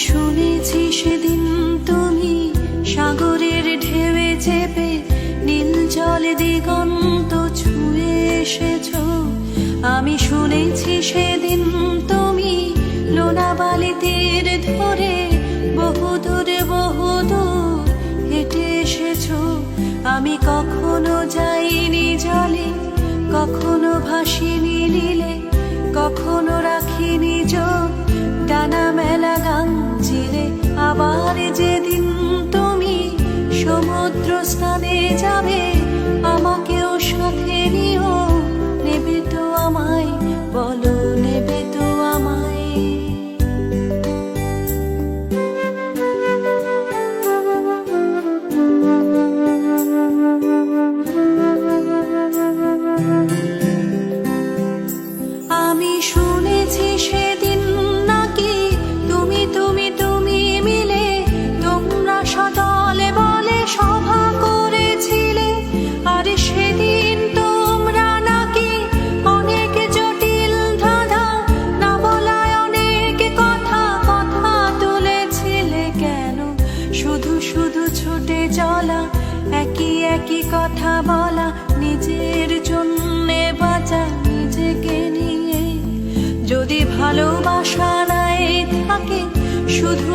শুনেছি সেদিন তুমি সাগরের ঢেউয়ে চেপে নীল জলে দিগন্ত ছুঁয়ে এসেছো। আমি শুনেছি সেদিন তুমি লোনাবালি তীর ধরে বহুদূর বহুদূর হেঁটে এসেছো। আমি কখনো যাইনি জলে, কখনো ভাসিনি নীলে, কখনো রাখিনি চোখ ডানা মেলা গান চিরে। আবার যেদিন তুমি সমুদ্র স্নানে যাবে আমাকেও সাথে নিও। নেবে তো আমায়, বলো নেবে তো আমায়? আমি শুনেছি সেদিন নাকি তুমি তুমি তুমি মিলে তোমরা সদলে বলে সভা করেছিলে। আর সেদিন তোমরা নাকি অনেক জটিল ধাঁধা না বলায় অনেক কথা কথা তুলেছিলে। কেন শুধু শুধু ছুটে চলা, একই একই কথা বলা, নিজের জন্যে বাঁচা নিজেকে নিয়ে? যদি ভালোবাসা নাই থাকে শুধু